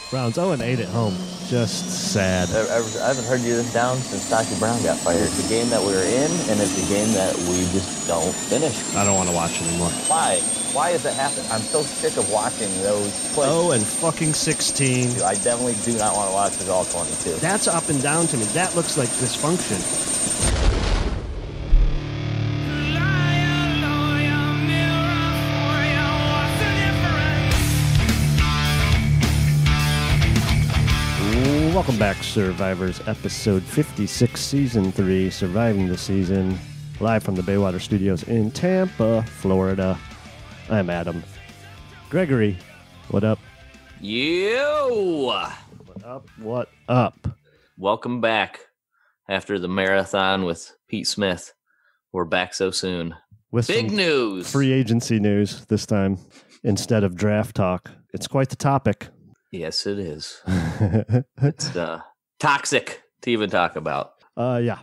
Browns 0-8 at home. Just sad. I haven't heard you this down since Dr. Brown got fired. It's a game that we were in, and it's a game that we just don't finish. I don't want to watch anymore. Why? Why does that happen? I'm so sick of watching those plays. 0-16. I definitely do not want to watch this all 22. That's up and down to me. That looks like dysfunction. Welcome back, Survivors, episode 56, season 3, Surviving the Season, live from the Baywater Studios in Tampa, Florida. I'm Adam. Gregory, what up? Yo! What up? What up? Welcome back after the marathon with Pete Smith. We're back so soon. With big news. Free agency news this time instead of draft talk. It's quite the topic. Yes, it is. It's toxic to even talk about. Yeah.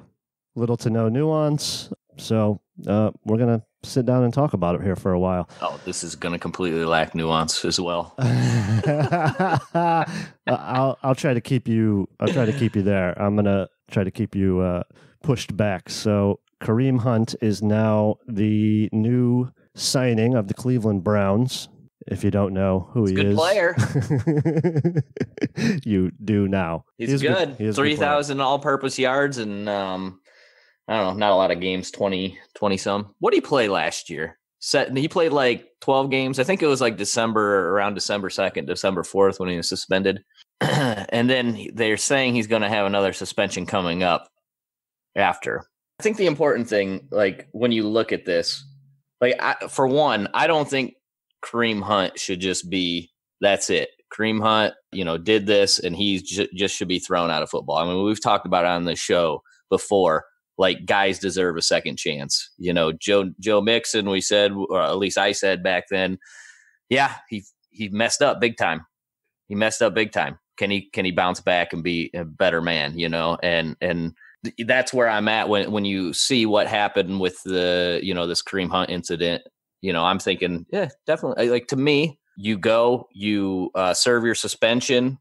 Little to no nuance. So we're going to sit down and talk about it here for a while. Oh, this is going to completely lack nuance as well. I'll try to keep you. I'll try to keep you there. I'm going to try to keep you pushed back. So Kareem Hunt is now the new signing of the Cleveland Browns. If you don't know who he is. Good player. You do now. He's good. 3,000 all-purpose yards and, I don't know, not a lot of games, 20-some. What did he play last year? He played like 12 games. I think it was like around December 2nd, December 4th when he was suspended. And then they're saying he's going to have another suspension coming up after. I think the important thing, like when you look at this, like for one, I don't think Kareem Hunt should just be, that's it. Kareem Hunt, did this and he just should be thrown out of football. I mean, we've talked about it on the show before, like guys deserve a second chance. Joe Mixon, we said, or at least I said back then, yeah, he messed up big time. He messed up big time. Can he bounce back and be a better man, and that's where I'm at when you see what happened with the, this Kareem Hunt incident. I'm thinking, yeah, definitely. Like to me, you serve your suspension.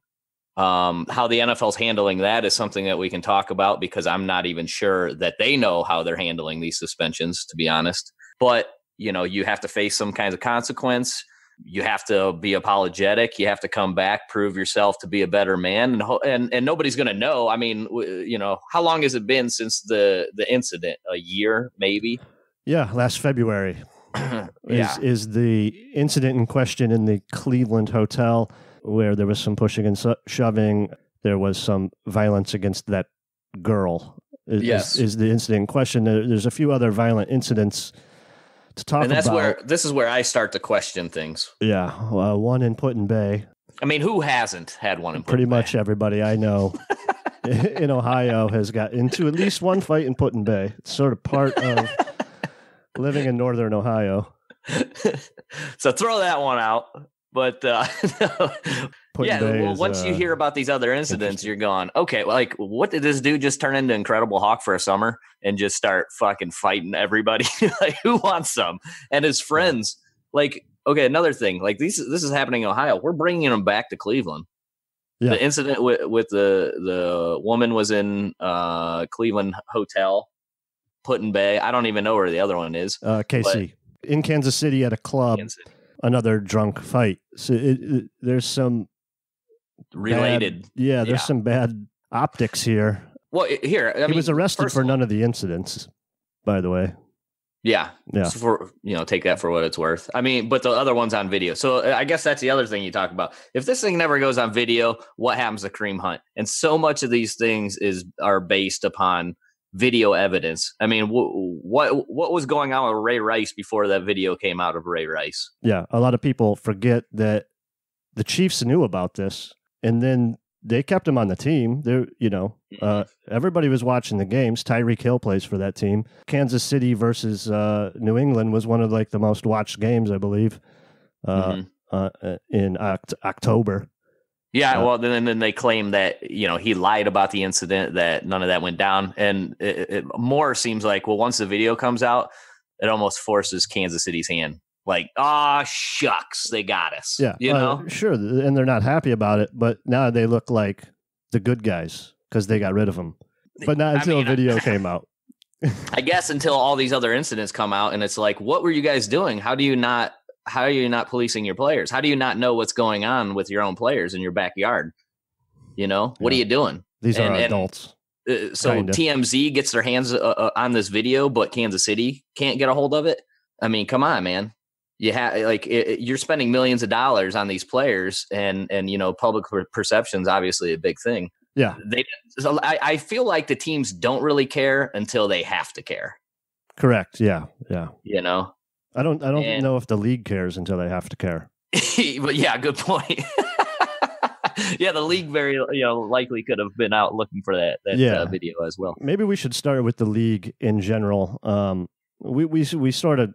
How the NFL's handling that is something that we can talk about because I'm not even sure that they know how they're handling these suspensions, to be honest. But, you have to face some kinds of consequence. You have to be apologetic. You have to come back, prove yourself to be a better man. And nobody's going to know. I mean, how long has it been since the incident? A year, maybe? Yeah, last February. Is the incident in question in the Cleveland hotel where there was some pushing and shoving. There was some violence against that girl. Is the incident in question. There's a few other violent incidents to talk about. And this is where I start to question things. Yeah, one in Put-in-Bay. I mean, who hasn't had one in Put-in-Bay? Pretty much everybody I know in Ohio has got into at least one fight in Put-in-Bay. It's sort of part of living in northern Ohio. So throw that one out. But once you hear about these other incidents, you're going, okay, well, like, what did this dude just turn into Incredible Hulk for a summer and just start fucking fighting everybody? Like, who wants some? And his friends, like, okay, another thing, like this is happening in Ohio. We're bringing him back to Cleveland. Yeah. The incident with the woman was in Cleveland hotel. Put-in-Bay. I don't even know where the other one is. KC. In Kansas City at a club, another drunk fight. So there's some related. There's some bad optics here. Well, he was arrested for none of the incidents, by the way. Yeah. So take that for what it's worth. I mean, but the other one's on video. So I guess that's the other thing you talk about. If this thing never goes on video, what happens to Kareem Hunt? And so much of these things are based upon video evidence. I mean, what was going on with Ray Rice before that video came out of Ray Rice? Yeah, a lot of people forget that the Chiefs knew about this, and then they kept him on the team. Everybody was watching the games. Tyreek Hill plays for that team. Kansas City versus New England was one of the most watched games, I believe, in October. Yeah, well, then they claim that, he lied about the incident, that none of that went down. And it more seems like, well, once the video comes out, it almost forces Kansas City's hand. Like, shucks, they got us. Yeah, you know, sure, and they're not happy about it, but now they look like the good guys because they got rid of them. But not until a video came out. I guess until all these other incidents come out, and it's like, what were you guys doing? How are you not policing your players? How do you not know what's going on with your own players in your backyard? You know, what are you doing? These are adults. So kinda. TMZ gets their hands on this video, but Kansas City can't get a hold of it. I mean, come on, man. You have you're spending millions of dollars on these players, and public perception is obviously a big thing. Yeah, I feel like the teams don't really care until they have to care. Correct. Yeah. I don't know if the league cares until they have to care. But yeah, good point. Yeah, the league very likely could have been out looking for that video as well. Maybe we should start with the league in general. We sort of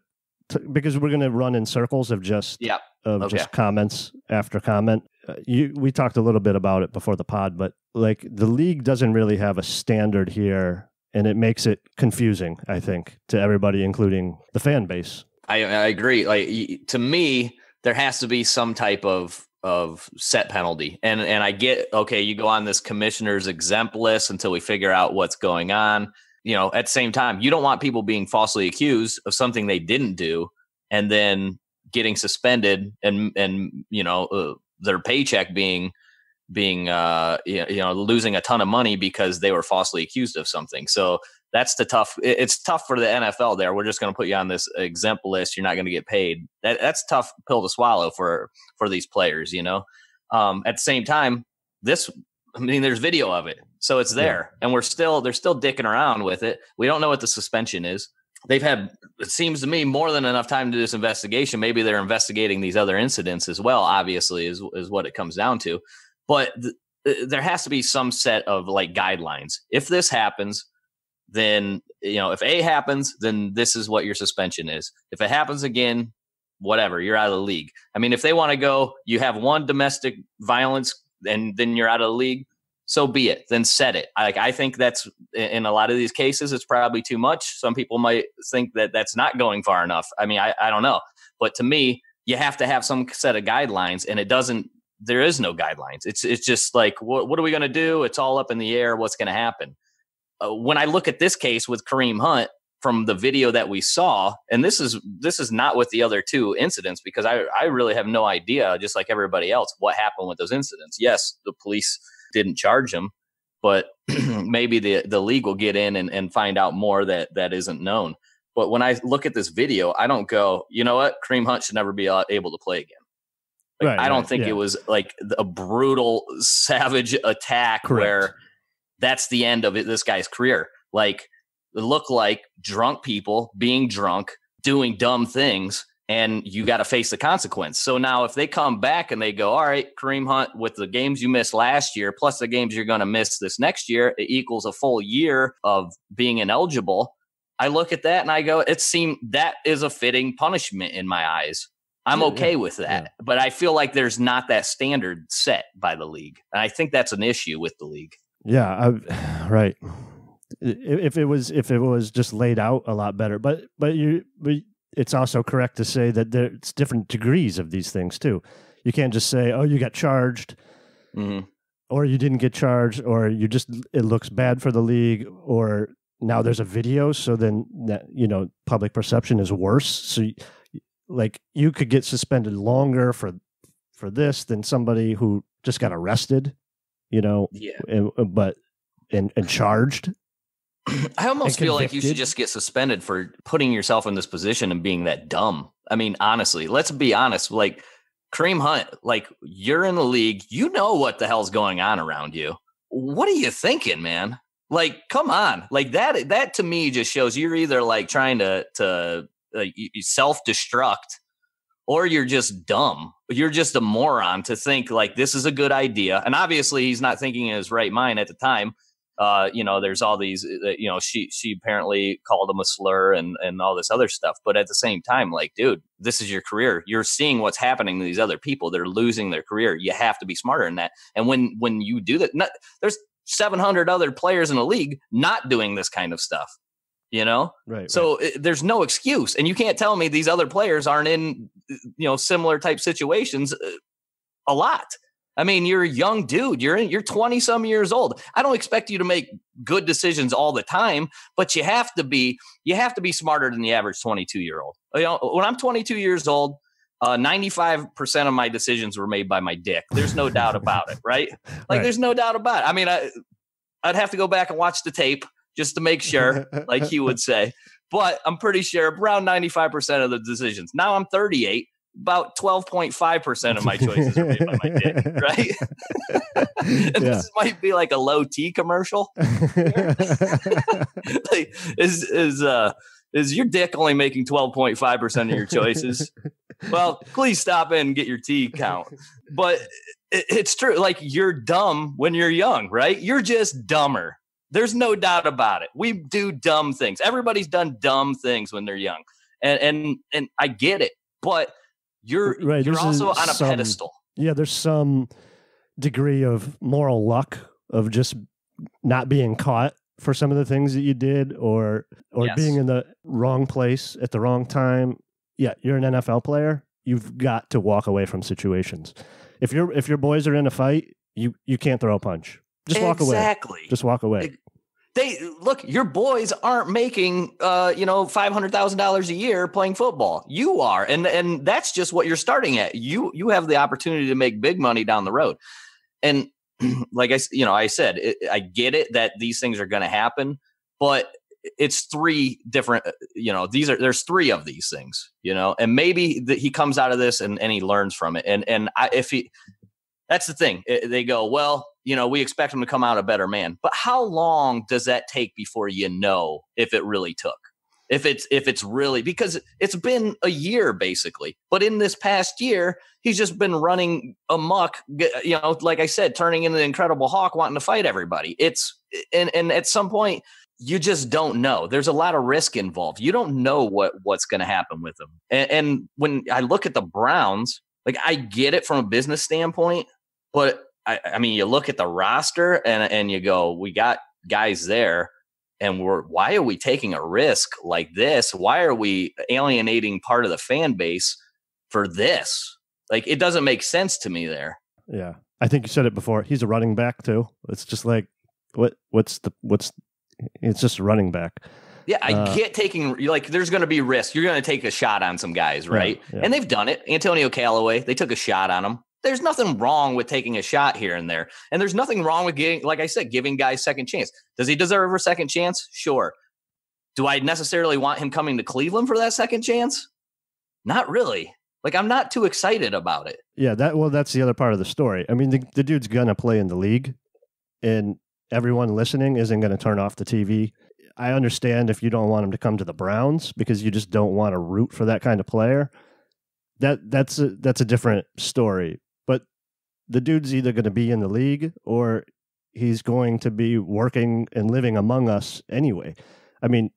because we're going to run in circles of just just comments after comment. We talked a little bit about it before the pod, but like the league doesn't really have a standard here, and it makes it confusing, I think, to everybody, including the fan base. I agree. Like, to me, there has to be some type of set penalty, and I get, okay, you go on this commissioner's exempt list until we figure out what's going on. At the same time, you don't want people being falsely accused of something they didn't do, and then getting suspended, and their paycheck being losing a ton of money because they were falsely accused of something. So that's it's tough for the NFL there. We're just going to put you on this exempt list. You're not going to get paid. That's a tough pill to swallow for these players, At the same time, there's video of it. So it's there, and they're still dicking around with it. We don't know what the suspension is. They've had, it seems to me, more than enough time to do this investigation. Maybe they're investigating these other incidents as well, obviously, is what it comes down to. But there has to be some set of guidelines. If this happens, then, if A happens, then this is what your suspension is. If it happens again, whatever, you're out of the league. I mean, if they want to go, you have one domestic violence and then you're out of the league, so be it. Then set it. I think that's, in a lot of these cases, it's probably too much. Some people might think that that's not going far enough. I mean, I don't know. But to me, you have to have some set of guidelines, and there is no guidelines. It's just like, what are we going to do? It's all up in the air. What's going to happen? When I look at this case with Kareem Hunt, from the video that we saw, and this is not with the other two incidents, because I really have no idea, just like everybody else, what happened with those incidents. Yes, the police didn't charge him, but maybe the league will get in and find out more that isn't known. But when I look at this video, I don't go, you know what, Kareem Hunt should never be able to play again. I don't think it was like a brutal, savage attack. Correct. Where that's the end of this guy's career. Like, it looked like drunk people being drunk, doing dumb things, and you got to face the consequence. So now if they come back and they go, all right, Kareem Hunt, with the games you missed last year, plus the games you're going to miss this next year, it equals a full year of being ineligible. I look at that and I go, that is a fitting punishment in my eyes. I'm okay with that. Yeah. But I feel like there's not that standard set by the league. And I think that's an issue with the league. Yeah, right. If it was just laid out a lot better, but it's also correct to say that it's different degrees of these things too. You can't just say, "Oh, you got charged," or "You didn't get charged," or it looks bad for the league, or now there's a video, so then that, public perception is worse. So, you could get suspended longer for this than somebody who just got arrested, and charged. I almost feel like you should just get suspended for putting yourself in this position and being that dumb. I mean, honestly, let's be honest. Like, Kareem Hunt, you're in the league. You know what the hell's going on around you. What are you thinking, man? Come on. That to me just shows you're either trying to self-destruct, or you're just dumb. You're just a moron to think this is a good idea. And obviously he's not thinking in his right mind at the time. There's all these, she apparently called him a slur and all this other stuff. But at the same time, dude, this is your career. You're seeing what's happening to these other people. They're losing their career. You have to be smarter than that. And when you do that, there's 700 other players in the league not doing this kind of stuff. Right. So there's no excuse. And you can't tell me these other players aren't in, similar type situations a lot. I mean, you're a young dude. You're 20 some years old. I don't expect you to make good decisions all the time, but you have to be smarter than the average 22-year-old. When I'm 22 years old, 95% of my decisions were made by my dick. There's no doubt about it, right? Like, There's no doubt about it. I mean, I'd have to go back and watch the tape just to make sure, like you would say. But I'm pretty sure around 95% of the decisions. Now I'm 38. About 12.5% of my choices are made by my dick, right? This might be like a low T commercial. Like, is your dick only making 12.5% of your choices? Well, please stop in and get your T count. But it's true. Like, you're dumb when you're young, right? You're just dumber. There's no doubt about it. We do dumb things. Everybody's done dumb things when they're young. And I get it. But you're also on a pedestal. Yeah, there's some degree of moral luck of just not being caught for some of the things that you did, or being in the wrong place at the wrong time. Yeah, you're an NFL player. You've got to walk away from situations. If your boys are in a fight, you can't throw a punch. Just walk away. Exactly. Just walk away. Your boys aren't making $500,000 a year playing football. You are, and that's just what you're starting at. You have the opportunity to make big money down the road. And like I said, I get it that these things are going to happen, but it's three different. There's three of these things. And maybe he comes out of this and he learns from it. And that's the thing. They go, well, we expect him to come out a better man. But how long does that take before if it really took? If it's really, because it's been a year basically. But in this past year, he's just been running amok, like I said, turning into the Incredible Hulk, wanting to fight everybody. And at some point, you just don't know. There's a lot of risk involved. You don't know what's going to happen with him. And when I look at the Browns, like, I get it from a business standpoint, but I mean, you look at the roster and you go, we got guys there, and why are we taking a risk like this? Why are we alienating part of the fan base for this? Like, it doesn't make sense to me there. Yeah. I think you said it before. He's a running back too. It's just like, it's just a running back. Yeah, I get there's going to be risk. You're going to take a shot on some guys, right? Yeah. And they've done it. Antonio Callaway, they took a shot on him. There's nothing wrong with taking a shot here and there. And there's nothing wrong with giving guys second chance. Does he deserve a second chance? Sure. Do I necessarily want him coming to Cleveland for that second chance? Not really. Like, I'm not too excited about it. Yeah, that's the other part of the story. I mean, the dude's going to play in the league, and everyone listening isn't going to turn off the TV. I understand if you don't want him to come to the Browns because you just don't want to root for that kind of player. That's a different story. But the dude's either going to be in the league or he's going to be working and living among us anyway. I mean,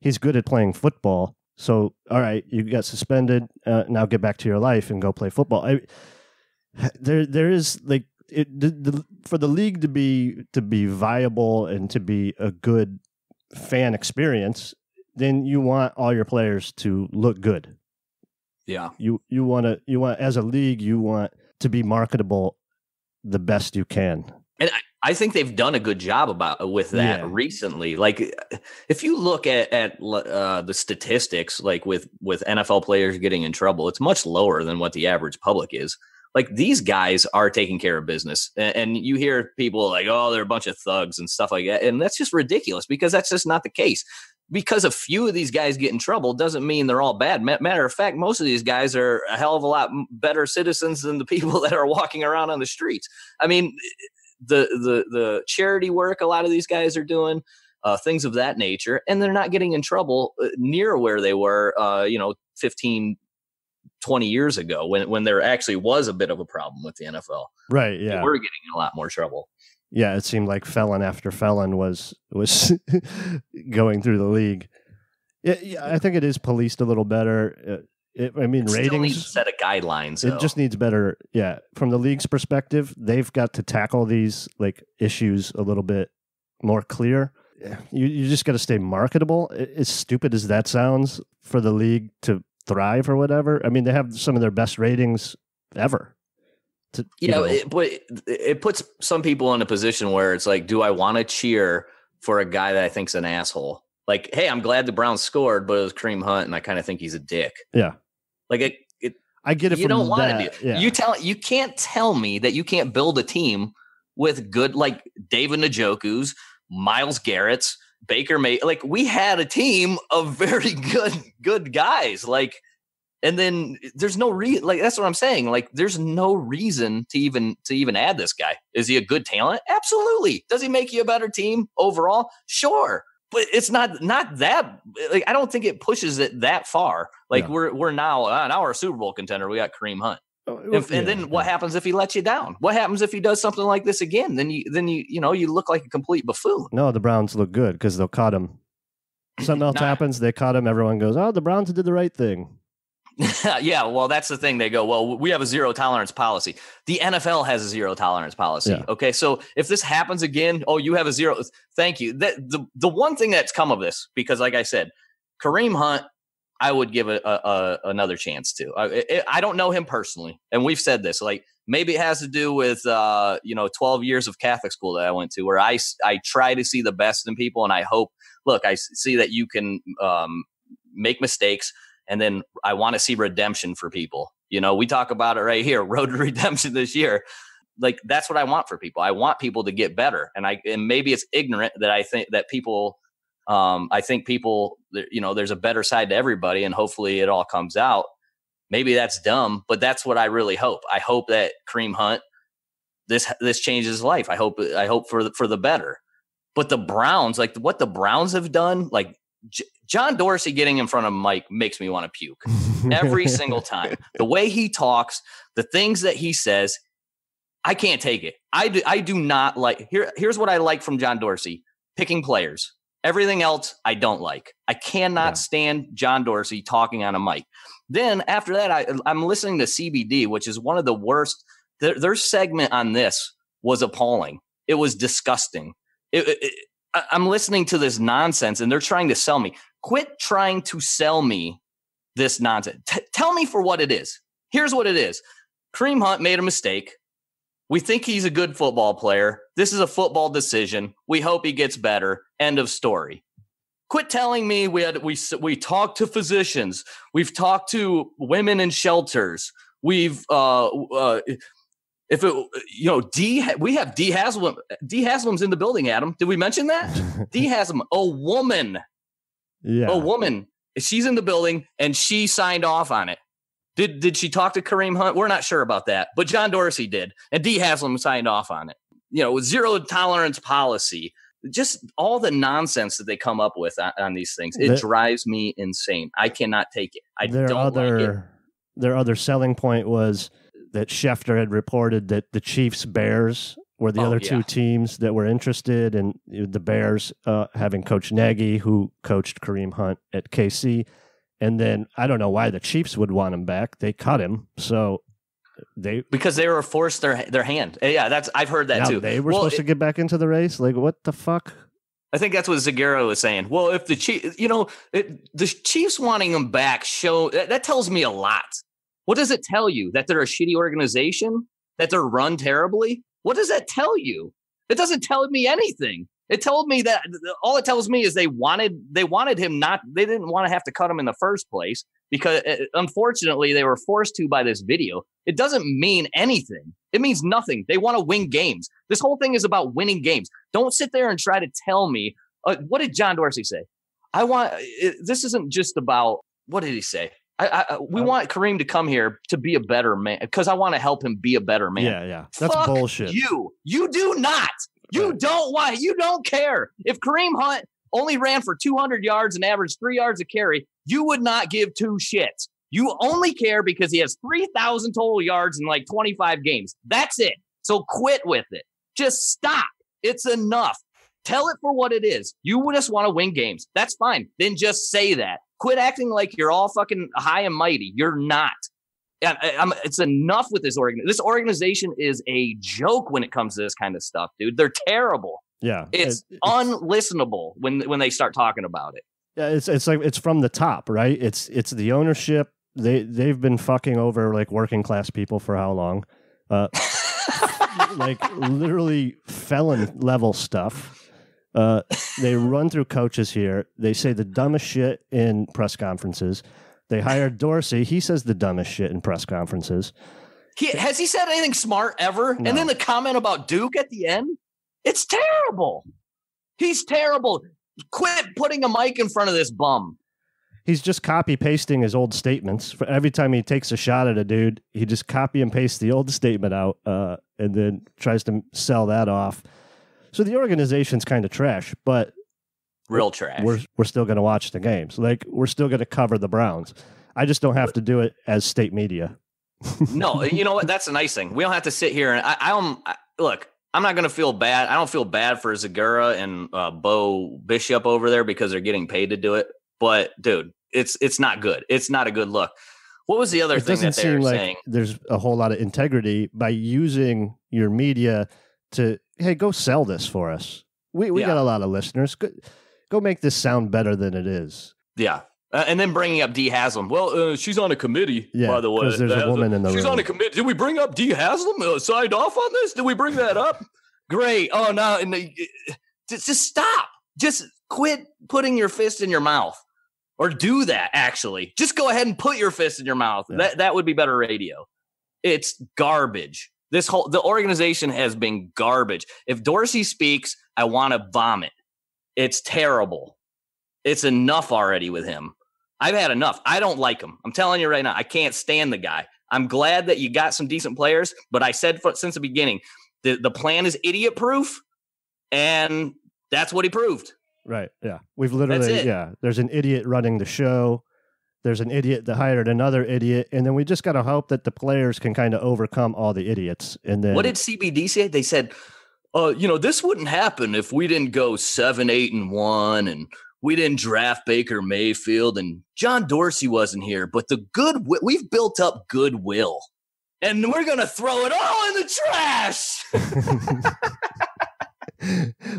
he's good at playing football. So, all right, you got suspended. Now get back to your life and go play football. There is like for the league to be viable and to be a good fan experience, then you want all your players to look good. Yeah, you want as a league, you want to be marketable the best you can. And I think they've done a good job with that recently. Like, if you look at the statistics, like with NFL players getting in trouble, it's much lower than what the average public is. Like, these guys are taking care of business. And you hear people like, oh, they're a bunch of thugs and stuff like that. And that's just ridiculous because that's just not the case. Because a few of these guys get in trouble doesn't mean they're all bad. Matter of fact, most of these guys are a hell of a lot better citizens than the people that are walking around on the streets. I mean, the charity work a lot of these guys are doing, things of that nature, and they're not getting in trouble near where they were, 15, 20 years ago when there actually was a bit of a problem with the NFL. Right, yeah. We're getting in a lot more trouble. Yeah, it seemed like felon after felon was going through the league. Yeah, I think it is policed a little better. Ratings still needs a set of guidelines. Though. It just needs better. Yeah, from the league's perspective, they've got to tackle these like issues a little bit more clear. You just got to stay marketable. As stupid as that sounds, for the league to thrive or whatever. I mean, they have some of their best ratings ever. But it puts some people in a position where it's like, do I want to cheer for a guy that I think's an asshole? Like, hey, I'm glad the Browns scored, but it was Kareem Hunt, and I kind of think he's a dick. Yeah, like I get it. You don't want that. to do. Yeah. You can't tell me that you can't build a team with good, like David Njoku's, Myles Garrett's, Baker May. Like, we had a team of very good guys. Like, and then there's no reason. Like, that's what I'm saying. Like, there's no reason to even add this guy. Is he a good talent? Absolutely. Does he make you a better team overall? Sure. But it's not that. Like, I don't think it pushes it that far. Like, we're now a Super Bowl contender. We got Kareem Hunt. And then what happens if he lets you down? What happens if he does something like this again? Then you look like a complete buffoon. No, the Browns look good because they'll cut him. Something else happens, they cut him. Everyone goes, "Oh, the Browns did the right thing." Yeah, well, that's the thing. They go, well, we have a zero tolerance policy. The NFL has a zero tolerance policy. Yeah. Okay, so if this happens again, you have a zero. Thank you. The one thing that's come of this, because like I said, Kareem Hunt, I would give another chance to. I don't know him personally, and we've said this. Like, maybe it has to do with 12 years of Catholic school that I went to, where I try to see the best in people, and I hope. Look, I see that you can make mistakes. And then I want to see redemption for people. We talk about it right here, road to redemption this year. Like, that's what I want for people. I want people to get better. And maybe it's ignorant that I think that people, there's a better side to everybody, and hopefully it all comes out. Maybe that's dumb, but that's what I really hope. I hope that Kareem Hunt, this changes his life. I hope for the better. But the Browns, like what the Browns have done, like John Dorsey getting in front of Mike makes me want to puke every single time. The way he talks, the things that he says, I can't take it. I do not like. Here's what I like from John Dorsey: picking players. Everything else I don't like. I cannot stand John Dorsey talking on a mic. Then after that, I'm listening to CBD, which is one of the worst. Their segment on this was appalling. It was disgusting. I'm listening to this nonsense, and they're trying to sell me. Quit trying to sell me this nonsense. Tell me for what it is. Here's what it is. Kareem Hunt made a mistake. We think he's a good football player. This is a football decision. We hope he gets better. End of story. Quit telling me we talked to physicians. We've talked to women in shelters. We've we have D Haslam. D Haslam's in the building, Adam. Did we mention that? D Haslam, a woman. Yeah. A woman. She's in the building, and she signed off on it. Did she talk to Kareem Hunt? We're not sure about that, but John Dorsey did, and D Haslam signed off on it. Zero tolerance policy. Just all the nonsense that they come up with on these things. It drives me insane. I cannot take it. Their other selling point was that Schefter had reported that the Chiefs Bears were the other two teams that were interested, and the Bears having Coach Nagy, who coached Kareem Hunt at KC. And then I don't know why the Chiefs would want him back. They cut him, because they were forced their hand. Yeah, I've heard that too. They were supposed to get back into the race. Like, what the fuck? I think that's what Zagara was saying. Well, if the the Chiefs wanting him back that tells me a lot. What does it tell you? That they're a shitty organization? That they're run terribly? What does that tell you? It doesn't tell me anything. It told me that all it tells me is they wanted him not. They didn't want to have to cut him in the first place because unfortunately they were forced to by this video. It doesn't mean anything. It means nothing. They want to win games. This whole thing is about winning games. Don't sit there and try to tell me what did John Dorsey say? This isn't just about what did he say? We want Kareem to come here to be a better man because I want to help him be a better man. Yeah. That's bullshit. You do not. You don't care. If Kareem Hunt only ran for 200 yards and averaged 3 yards a carry, you would not give two shits. You only care because he has 3,000 total yards in like 25 games. That's it. So quit with it. Just stop. It's enough. Tell it for what it is. You just want to win games. That's fine. Then just say that. Quit acting like you're all fucking high and mighty. You're not. It's enough with this organization. This organization is a joke when it comes to this kind of stuff, dude. They're terrible. Yeah. It's unlistenable when they start talking about it. Yeah, it's like it's from the top, right? It's the ownership. They've been fucking over like working class people for how long? Like literally felon level stuff. They run through coaches here. They say the dumbest shit in press conferences. They hired Dorsey. He says the dumbest shit in press conferences. Has he said anything smart ever? No. And then the comment about Duke at the end, it's terrible. He's terrible. Quit putting a mic in front of this bum. He's just copy pasting his old statements. For every time he takes a shot at a dude, he just copy and pastes the old statement out and then tries to sell that off. So the organization's kind of trash, but real trash. We're still going to watch the games. Like we're still going to cover the Browns. I just don't have to do it as state media. No, you know what? That's the nice thing. We don't have to sit here and look. I'm not going to feel bad. I don't feel bad for Zagura and Bo Bishop over there because they're getting paid to do it. But dude, it's not good. It's not a good look. What was the other thing that they were saying? There's a whole lot of integrity by using your media to, hey, go sell this for us. We got a lot of listeners. Go make this sound better than it is. Yeah. And then bringing up Dee Haslam. Well, she's on a committee, by the way. Because there's a woman in the room. She's on a committee. Did we bring up Dee Haslam? Signed off on this? Did we bring that up? Great. Oh, no. Just stop. Just quit putting your fist in your mouth. Or do that, actually. Just go ahead and put your fist in your mouth. Yeah. That would be better radio. It's garbage. The organization has been garbage. If Dorsey speaks, I want to vomit. It's terrible. It's enough already with him. I've had enough. I don't like him. I'm telling you right now, I can't stand the guy. I'm glad that you got some decent players, but I said since the beginning, the plan is idiot proof, and that's what he proved. Right. Yeah. We've literally, there's an idiot running the show. There's an idiot that hired another idiot. And then we just got to hope that the players can kind of overcome all the idiots. And then what did CBD say? They said, this wouldn't happen if we didn't go 7-8-1 and we didn't draft Baker Mayfield and John Dorsey wasn't here, but we've built up goodwill and we're going to throw it all in the trash.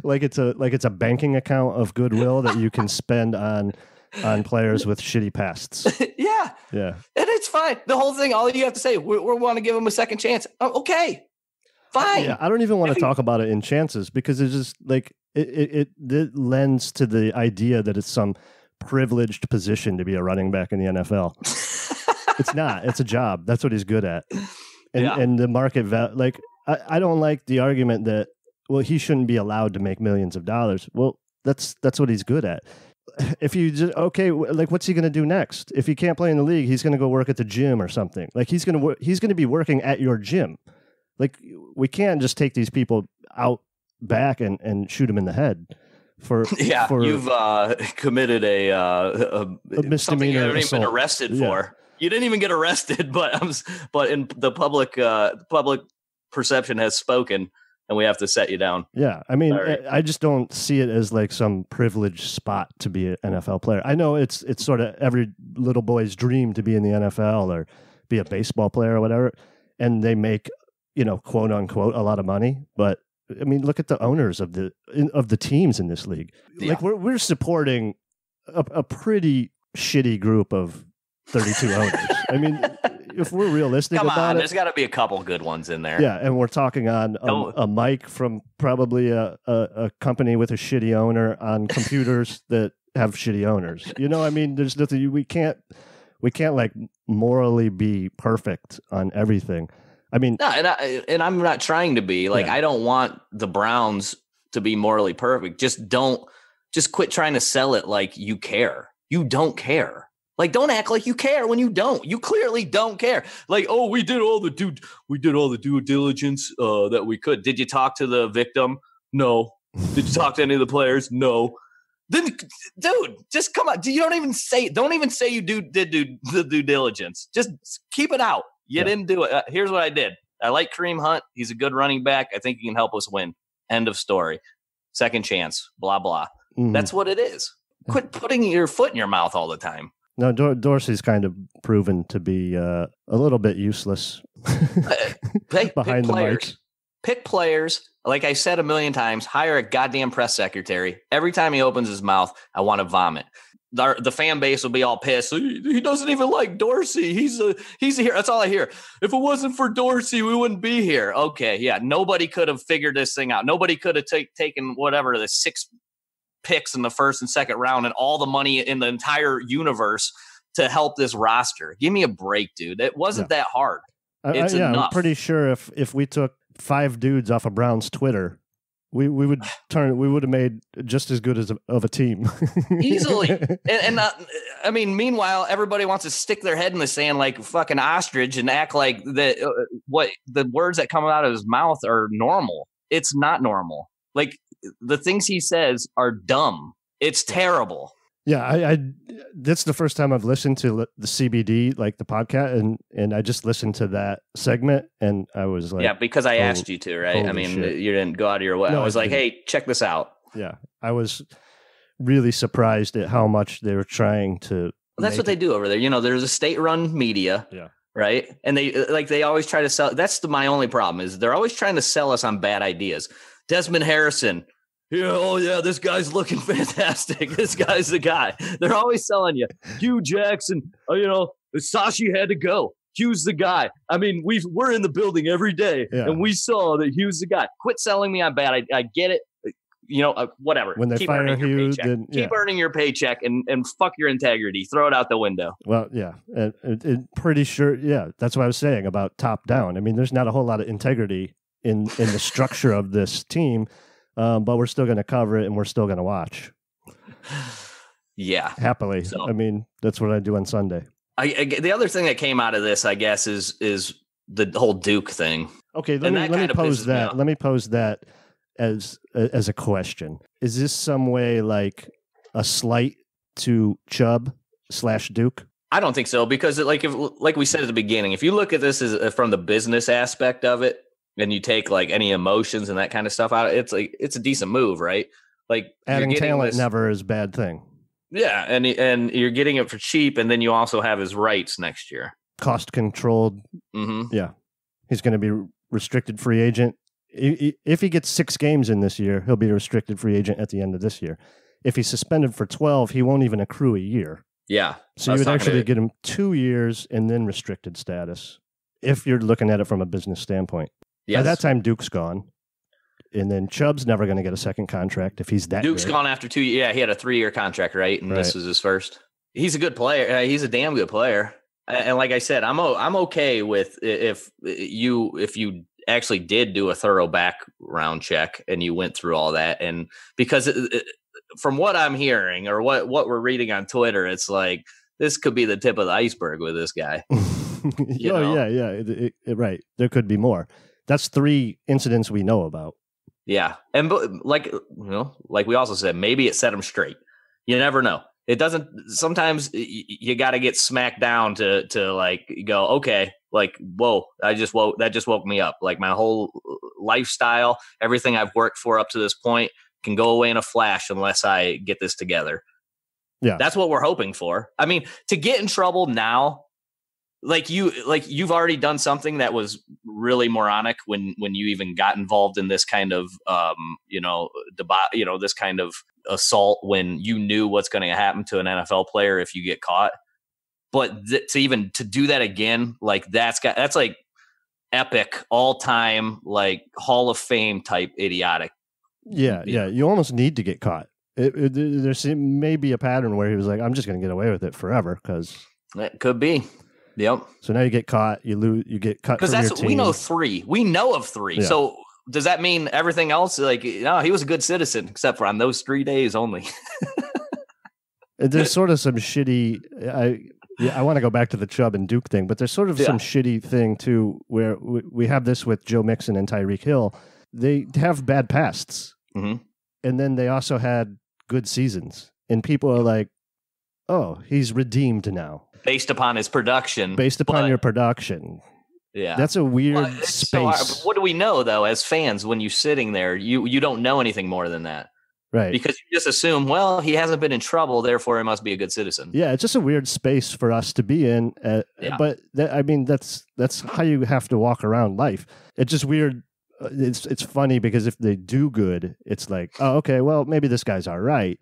like it's a banking account of goodwill that you can spend on players with shitty pasts. Yeah. And it's fine. The whole thing, all you have to say, we want to give them a second chance. Oh, okay. Fine. Yeah, I don't even want to talk about it in chances because it's just like it lends to the idea that it's some privileged position to be a running back in the NFL. It's not. It's a job. That's what he's good at. And the market value, like I don't like the argument that, well, he shouldn't be allowed to make millions of dollars. Well, that's what he's good at. If you just, like what's he going to do next? If he can't play in the league, he's going to go work at the gym or something. Like he's going to be working at your gym. Like we can't just take these people out back and shoot them in the head for you've committed a misdemeanor you haven't even been arrested for. You didn't even get arrested, but in the public perception has spoken, and we have to set you down. Yeah, I mean, I just don't see it as like some privileged spot to be an NFL player. I know it's sort of every little boy's dream to be in the NFL or be a baseball player or whatever, and they make, quote unquote, a lot of money. But I mean, look at the owners of the teams in this league. Yeah. Like we're supporting a pretty shitty group of 32 owners. I mean, if we're realistic about it, there's got to be a couple good ones in there. Yeah, and we're talking on a mic from probably a company with a shitty owner on computers that have shitty owners. I mean, there's nothing we can't like morally be perfect on everything. I mean, no, and I'm not trying to be like, I don't want the Browns to be morally perfect. Just quit trying to sell it like you care. You don't care. Like, don't act like you care when you don't. You clearly don't care. Like, oh, we did all the due diligence that we could. Did you talk to the victim? No. Did you talk to any of the players? No. Then, dude, just come on. Don't even say you did the due diligence. Just keep it out. You didn't do it. Here's what I did. I like Kareem Hunt. He's a good running back. I think he can help us win. End of story. Second chance. Blah, blah. Mm-hmm. That's what it is. Quit putting your foot in your mouth all the time. No, Dorsey's kind of proven to be a little bit useless behind the mic. Pick players, like I said a million times, hire a goddamn press secretary. Every time he opens his mouth, I want to vomit. The fan base will be all pissed. He doesn't even like Dorsey. He's here. That's all I hear. If it wasn't for Dorsey, we wouldn't be here. Okay, yeah. Nobody could have figured this thing out. Nobody could have taken whatever the 6 picks in the first and second round and all the money in the entire universe to help this roster. Give me a break, dude. It wasn't that hard. It's enough. I'm pretty sure if we took 5 dudes off of Brown's Twitter, we would have made just as good of a team easily. And I mean, meanwhile, everybody wants to stick their head in the sand like fucking ostrich and act like that what the words that come out of his mouth are normal. It's not normal. Like the things he says are dumb. It's terrible. Yeah, that's the first time I've listened to the CBD, like the podcast, and I just listened to that segment, and I was like, yeah, because I asked you to, right? I mean, shit. You didn't go out of your way. No, I was like, hey, check this out. Yeah, I was really surprised at how much they were trying to. Well, that's what they do over there. You know, there's a state-run media, right? And they always try to sell. That's my only problem is they're always trying to sell us on bad ideas. Desmond Harrison. Yeah, oh yeah, this guy's looking fantastic. This guy's the guy. They're always selling you. Hugh Jackson, Sashi had to go. Hugh's the guy. I mean, we're in the building every day, and we saw that Hugh's the guy. Quit selling me on bad. I get it. Whatever. When they keep fire earning Hugh, your paycheck. then, keep earning your paycheck and fuck your integrity. Throw it out the window. Well, yeah, and pretty sure. Yeah, that's what I was saying about top down. I mean, there's not a whole lot of integrity in the structure of this team. But we're still going to cover it and we're still going to watch. Yeah. Happily. So, I mean, that's what I do on Sunday. The other thing that came out of this, I guess, is the whole Duke thing. Okay, let me pose that. Let me pose that as a question. Is this some way like a slight to Chubb/Duke? I don't think so, because like we said at the beginning, if you look at this as from the business aspect of it, and you take like any emotions and that kind of stuff out, it's a decent move, right? Like adding talent never is a bad thing. Yeah, and you're getting it for cheap, and then you also have his rights next year. Cost controlled. Mm-hmm. Yeah, he's going to be restricted free agent. If he gets 6 games in this year, he'll be a restricted free agent at the end of this year. If he's suspended for 12, he won't even accrue a year. Yeah, so you would actually get him 2 years and then restricted status if you're looking at it from a business standpoint. Yes. By that time, Duke's gone. And then Chubb's never going to get a second contract if he's that Duke's good. Gone after 2 years. Yeah, he had a 3-year contract, right? And this was his first. He's a good player. He's a damn good player. And like I said, I'm okay with if you actually did do a thorough background check and you went through all that. And because from what I'm hearing or what we're reading on Twitter, it's like this could be the tip of the iceberg with this guy. Right. There could be more. That's 3 incidents we know about. Yeah. And like we also said, maybe it set him straight. You never know. It doesn't. Sometimes you got to get smacked down to like go, okay, like, whoa, that just woke me up. Like my whole lifestyle, everything I've worked for up to this point can go away in a flash unless I get this together. Yeah. That's what we're hoping for. I mean, to get in trouble now, you've already done something that was really moronic when you even got involved in this kind of this kind of assault when you knew what's going to happen to an NFL player if you get caught. But to do that again, like that's like epic, all time, like Hall of Fame type idiotic. Yeah. You almost need to get caught. There's maybe a pattern where he was like, I'm just going to get away with it forever because it could be. Yep. So now you get caught, you lose, you get cut from your team. We know 3. We know of 3. Yeah. So does that mean everything else? Like, no, he was a good citizen, except for on those 3 days only. There's sort of some shitty. I want to go back to the Chubb and Duke thing, but there's sort of some shitty thing too, where we have this with Joe Mixon and Tyreek Hill. They have bad pasts, and then they also had good seasons, and people are like, "Oh, he's redeemed now." Based upon his production. Based upon your production. Yeah. That's a weird space. So what do we know, though, as fans, when you're sitting there? You don't know anything more than that. Right. Because you just assume, well, he hasn't been in trouble, therefore he must be a good citizen. Yeah, it's just a weird space for us to be in. But, that's how you have to walk around life. It's just weird. it's funny because if they do good, it's like, oh, okay, well, maybe this guy's all right.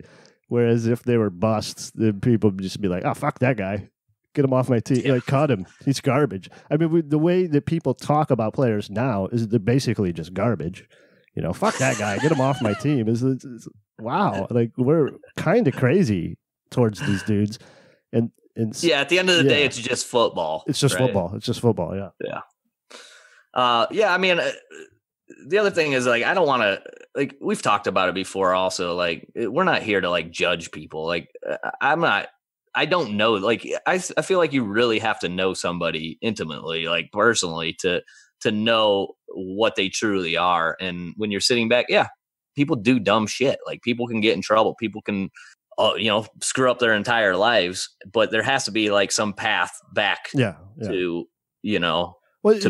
Whereas if they were busts, then people would just be like, oh, fuck that guy. Get him off my team. Like, cut him. He's garbage. I mean, the way that people talk about players now is they're basically just garbage. Fuck that guy. Get him off my team. Wow. Like, we're kind of crazy towards these dudes. And at the end of the day, it's just football. It's just football. It's just football. Yeah. Yeah. I mean, the other thing is, like, I don't want to, like, we've talked about it before also, like, we're not here to, like, judge people. Like, I don't know. Like, I feel like you really have to know somebody intimately, like personally, to know what they truly are. And when you're sitting back, people do dumb shit. Like, people can get in trouble. People can, screw up their entire lives. But there has to be like some path back to, Well,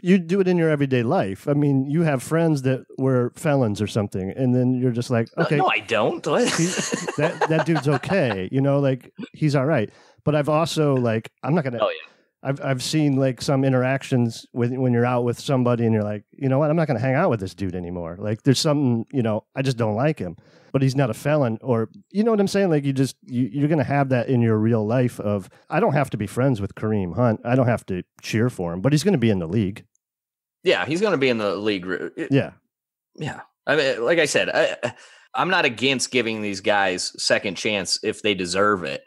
you do it in your everyday life. I mean, you have friends that were felons or something, and then you're just like, okay. No, I don't. that dude's okay. Like, he's all right. But I've also, like, I'm not going to. Oh, yeah. I've seen, like, some interactions when you're out with somebody and you're like, you know what? I'm not going to hang out with this dude anymore. Like, there's something, I just don't like him. But he's not a felon, or, you know what I'm saying? Like, you're going to have that in your real life of, I don't have to be friends with Kareem Hunt. I don't have to cheer for him, but he's going to be in the league. Yeah, he's going to be in the league. Yeah. I mean, like I said, I'm not against giving these guys second chance if they deserve it.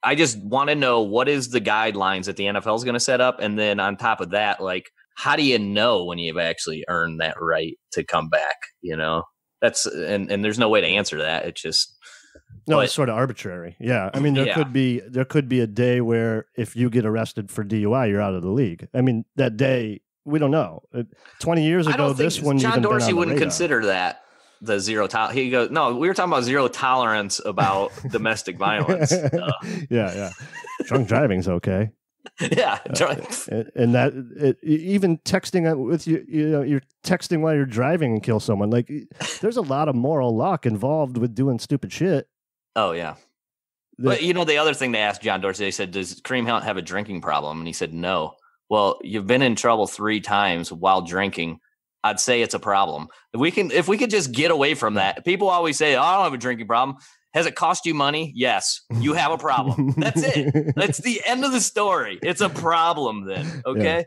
I just want to know what is the guidelines that the NFL is going to set up, and then on top of that, like, how do you know when you've actually earned that right to come back? That's and there's no way to answer that. It's just it's sort of arbitrary. Yeah, I mean, there could be a day where if you get arrested for DUI, you're out of the league. I mean, that day. We don't know. 20 years ago, this one John Dorsey wouldn't radar. Consider that the zero tolerance. He goes, no, we were talking about zero tolerance about domestic violence. Yeah. Drunk driving's okay. Yeah, and that even texting with you're texting while you're driving and kill someone. Like, there's a lot of moral luck involved with doing stupid shit. Oh yeah. But the other thing they asked John Dorsey, they said, does Kareem Hunt have a drinking problem? And he said no. Well, you've been in trouble 3 times while drinking. I'd say it's a problem. If we could just get away from that. People always say, oh, I don't have a drinking problem. Has it cost you money? Yes. You have a problem. That's it. That's the end of the story. It's a problem then. Okay. Yeah.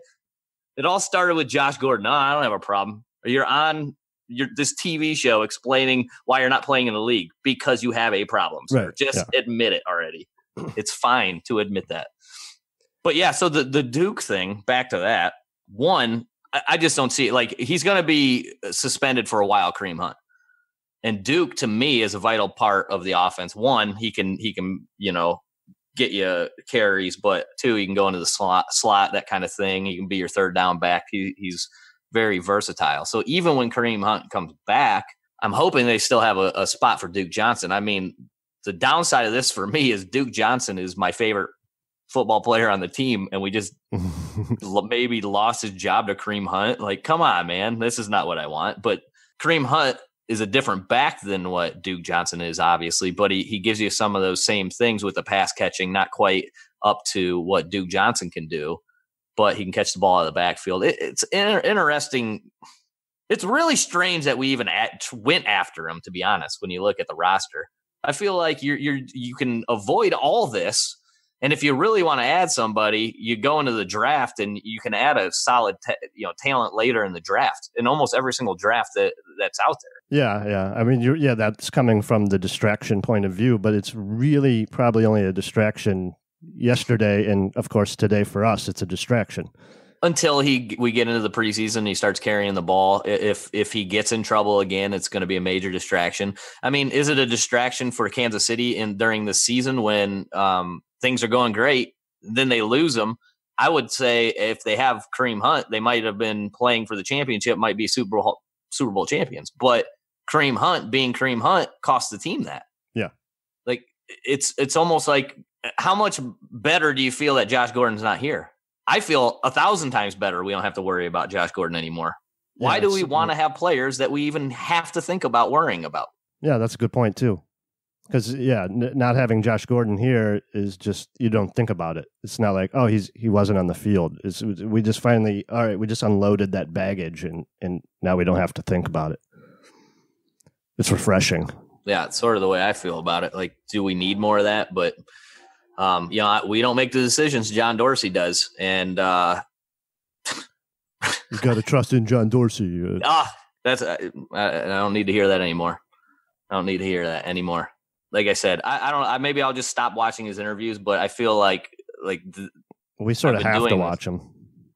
It all started with Josh Gordon. No, I don't have a problem. You're on this TV show explaining why you're not playing in the league because you have a problem. So just admit it already. It's fine to admit that. But yeah, so the Duke thing, back to that. One, I just don't see it. Like, he's going to be suspended for a while, Kareem Hunt. And Duke, to me, is a vital part of the offense. One, he can get you carries, but 2, he can go into the slot, that kind of thing. He can be your third down back. He's very versatile. So even when Kareem Hunt comes back, I'm hoping they still have a spot for Duke Johnson. I mean, the downside of this for me is Duke Johnson is my favorite football player on the team, and we just maybe lost his job to Kareem Hunt. Like, come on, man, this is not what I want. But Kareem Hunt is a different back than what Duke Johnson is, obviously, but he gives you some of those same things with the pass catching, not quite up to what Duke Johnson can do, but he can catch the ball out of the backfield. It's interesting. It's really strange that we even went after him, to be honest, when you look at the roster. I feel like you can avoid all this. And if you really want to add somebody, you go into the draft and you can add a solid, talent later in the draft, in almost every single draft that's out there. Yeah. I mean, that's coming from the distraction point of view, but it's really probably only a distraction yesterday, and of course today for us, it's a distraction. Until we get into the preseason, he starts carrying the ball. If he gets in trouble again, it's going to be a major distraction. I mean, is it a distraction for Kansas City during the season when things are going great, then they lose them? I would say if they have Kareem Hunt, they might have been playing for the championship, might be Super Bowl champions. But Kareem Hunt being Kareem Hunt cost the team that. Yeah, like it's almost like, how much better do you feel that Josh Gordon's not here? I feel 1,000 times better. We don't have to worry about Josh Gordon anymore. Why do we want to have players that we even have to think about worrying about? Yeah, that's a good point too. Because not having Josh Gordon here is just, you don't think about it. It's not like, oh, he wasn't on the field. We just finally, all right, we just unloaded that baggage, and now we don't have to think about it. It's refreshing. Yeah, it's sort of the way I feel about it. Like, do we need more of that? But we don't make the decisions. John Dorsey does, and you got to trust in John Dorsey. I don't need to hear that anymore. Like I said, I don't. Maybe I'll just stop watching his interviews. But I feel like we sort of have to watch him.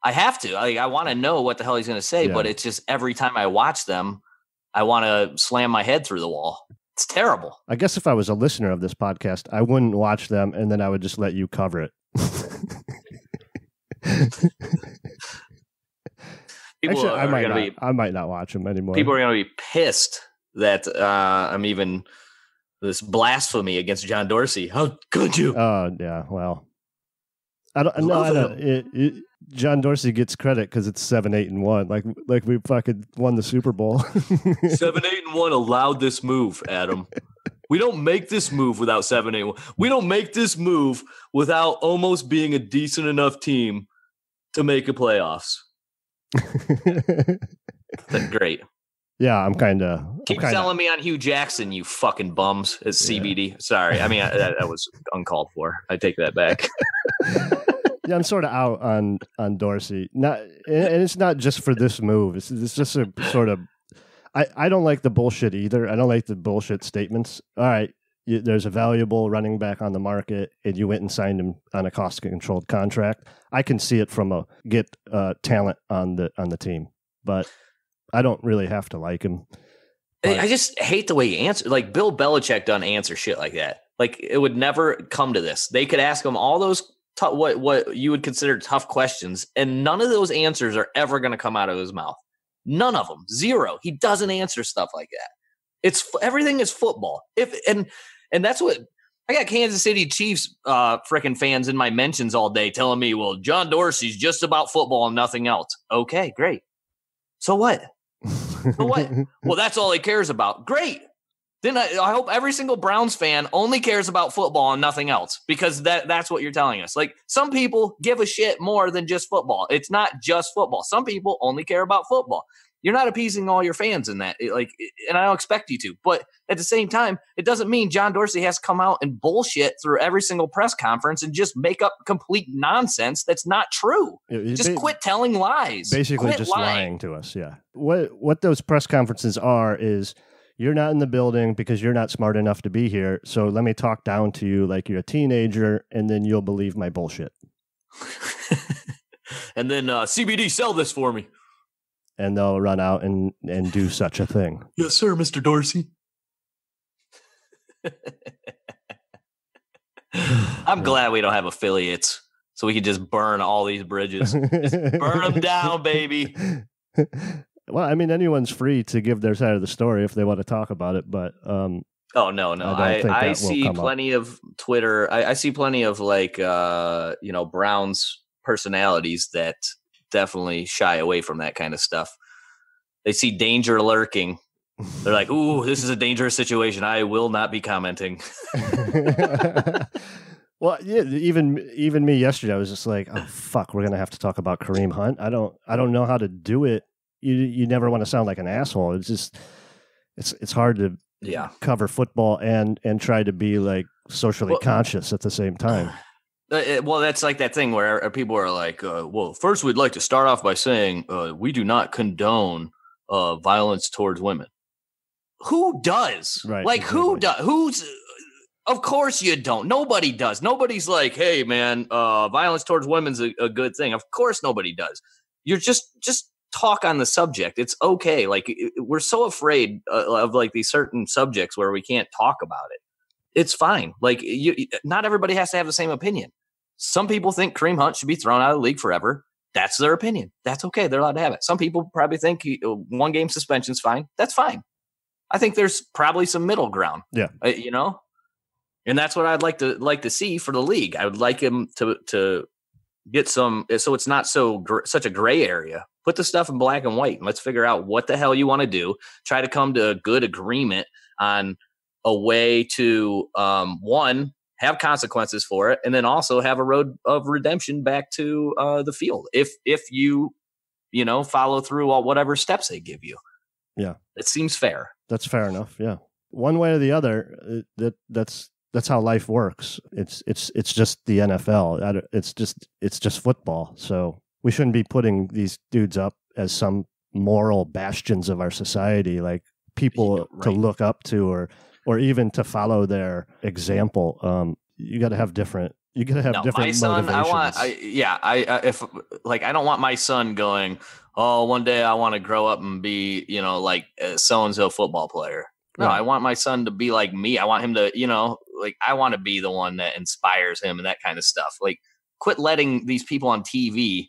I have to. I want to know what the hell he's going to say. Yeah. But it's just every time I watch them, I want to slam my head through the wall. It's terrible. I guess if I was a listener of this podcast, I wouldn't watch them, and then I would just let you cover it. Actually, I might not watch them anymore. People are going to be pissed that I'm even this blasphemy against John Dorsey. How could you? Oh, yeah. Well, I don't. John Dorsey gets credit because it's 7-8-1. Like we fucking won the Super Bowl. 7-8-1 allowed this move, Adam. We don't make this move without 7-8-1. We don't make this move without almost being a decent enough team to make a playoffs. That's great. Yeah, I'm kind of. Keep selling me on Hugh Jackson, you fucking bums. As CBD. Yeah. Sorry, I mean that was uncalled for. I take that back. Yeah, I'm sort of out on Dorsey. And it's not just for this move. It's just a sort of. I don't like the bullshit either. I don't like the bullshit statements. All right, there's a valuable running back on the market, and you went and signed him on a cost-controlled contract. I can see it from get talent on the team, but I don't really have to like him. But I just hate the way he answers. Like Bill Belichick doesn't answer shit like that. Like it would never come to this. They could ask him all those what you would consider tough questions, and none of those answers are ever going to come out of his mouth. None of them. Zero. He doesn't answer stuff like that. Everything is football. And that's what I got. Kansas City Chiefs freaking fans in my mentions all day telling me, well, John Dorsey's just about football and nothing else. Okay, great. So what? Well, that's all he cares about. Great. Then I hope every single Browns fan only cares about football and nothing else, because that's what you're telling us. Like, some people give a shit more than just football. It's not just football. Some people only care about football. You're not appeasing all your fans in that. And I don't expect you to. But at the same time, it doesn't mean John Dorsey has to come out and bullshit through every single press conference and just make up complete nonsense that's not true. Just quit telling lies. Basically, just lying to us. Yeah. What those press conferences are is, you're not in the building because you're not smart enough to be here. So let me talk down to you like you're a teenager, and then you'll believe my bullshit. And then CBD, sell this for me. And they'll run out and do such a thing. Yes, sir, Mr. Dorsey. I'm glad we don't have affiliates, so we can just burn all these bridges. Just burn them down, baby. Well, I mean, anyone's free to give their side of the story if they want to talk about it, but oh no, I see plenty of Twitter. I see plenty of Browns personalities that definitely shy away from that kind of stuff. They see danger lurking. They're like, "Ooh, this is a dangerous situation. I will not be commenting." Well, yeah, even me yesterday, I was just like, "Oh fuck, we're gonna have to talk about Kareem Hunt." I don't know how to do it. You never want to sound like an asshole. It's just it's hard to cover football and try to be like socially conscious at the same time. Well, that's like that thing where people are like, well, first we'd like to start off by saying we do not condone violence towards women. Who does? Right, like, exactly. Who does? Who's? Of course you don't. Nobody does. Nobody's like, hey, man, violence towards women's a good thing. Of course nobody does. You're just talk on the subject. It's okay. Like, we're so afraid of like these certain subjects where we can't talk about it. It's fine. Like, not everybody has to have the same opinion. Some people think Kareem Hunt should be thrown out of the league forever. That's their opinion. That's okay. They're allowed to have it. Some people probably think 1 game suspension is fine. That's fine. I think there's probably some middle ground. Yeah. And that's what I'd like to see for the league. I would like him to get some, so it's not such a gray area. Put the stuff in black and white, and let's figure out what the hell you want to do. Try to come to a good agreement on a way to one, have consequences for it, and then also have a road of redemption back to the field if you follow through on whatever steps they give you. Yeah, it seems fair. That's fair enough. Yeah, one way or the other, that's how life works. It's just the NFL. It's just football. So we shouldn't be putting these dudes up as some moral bastions of our society, like people to look up to or even to follow their example. You got to have different. You got to have different my son, motivations. I don't want my son going, oh, one day I want to grow up and be, like so and so football player. No, right. I want my son to be like me. I want him to, I want to be the one that inspires him and that kind of stuff. Like, quit letting these people on TV,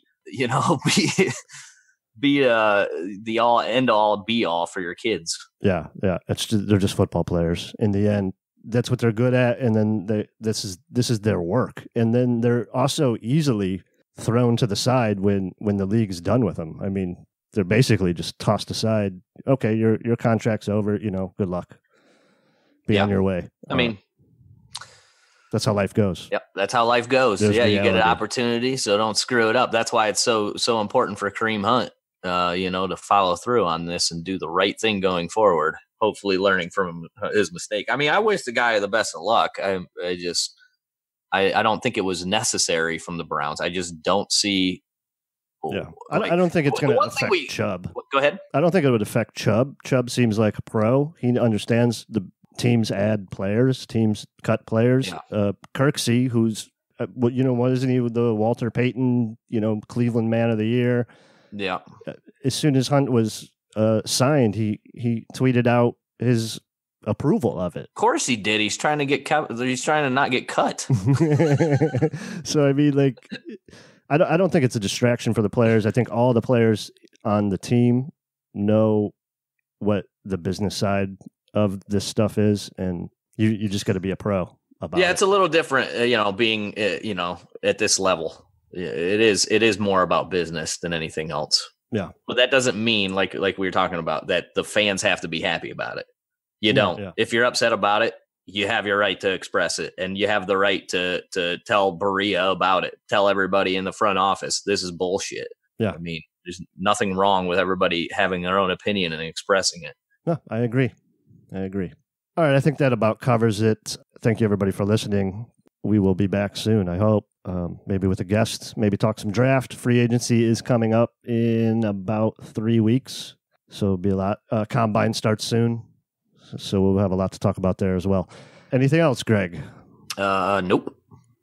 be the all end all be all for your kids. Yeah. They're just football players in the end. That's what they're good at, and then this is their work, and then they're also easily thrown to the side when the league's done with them. I mean, they're basically just tossed aside. Okay, your contract's over. Good luck. Be on your way. I mean, that's how life goes. Yep, that's how life goes. There's reality. You get an opportunity, so don't screw it up. That's why it's so important for Kareem Hunt, to follow through on this and do the right thing going forward. Hopefully learning from his mistake. I mean, I wish the guy the best of luck. I don't think it was necessary from the Browns. I just don't see. Yeah, I don't think it's going to affect Chubb. Go ahead. I don't think it would affect Chubb. Chubb seems like a pro. He understands the teams add players, teams cut players. Yeah. Kirksey, who's what isn't he the Walter Payton, Cleveland Man of the Year? Yeah. As soon as Hunt was signed, he tweeted out his approval of it. Of course he did. He's trying to he's trying to not get cut. So I mean, I don't think it's a distraction for the players. I think all the players on the team know what the business side of this stuff is, and you just got to be a pro about it. Yeah, it's a little different, being at this level. It is more about business than anything else. Yeah. But that doesn't mean, like we were talking about, that the fans have to be happy about it. You don't. Yeah. If you're upset about it, you have your right to express it, and you have the right to tell Berea about it. Tell everybody in the front office, this is bullshit. Yeah. I mean, there's nothing wrong with everybody having their own opinion and expressing it. No, I agree. All right, I think that about covers it. Thank you, everybody, for listening. We will be back soon, I hope. Maybe with a guest, maybe talk some draft. Free agency is coming up in about 3 weeks, so it'll be a lot. Combine starts soon, so we'll have a lot to talk about there as well. Anything else, Greg? Nope.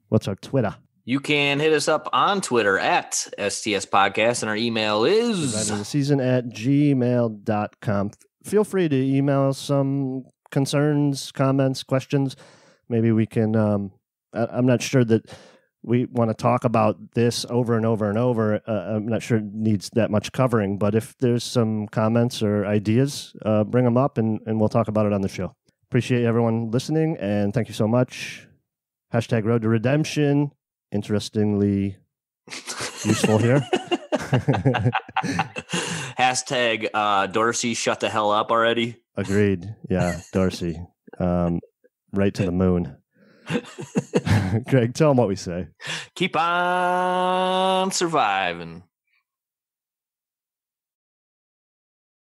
What's our Twitter? You can hit us up on Twitter at STS Podcast, and our email is season@gmail.com. Feel free to email some concerns, comments, questions. Maybe we can. I'm not sure that we want to talk about this over and over and over. I'm not sure it needs that much covering, but if there's some comments or ideas, bring them up and we'll talk about it on the show. Appreciate everyone listening, and thank you so much. #Road to Redemption. Interestingly useful here. #Dorsey, shut the hell up already. Agreed. Yeah, Dorsey. Right to the moon. Greg, tell them what we say. Keep on surviving.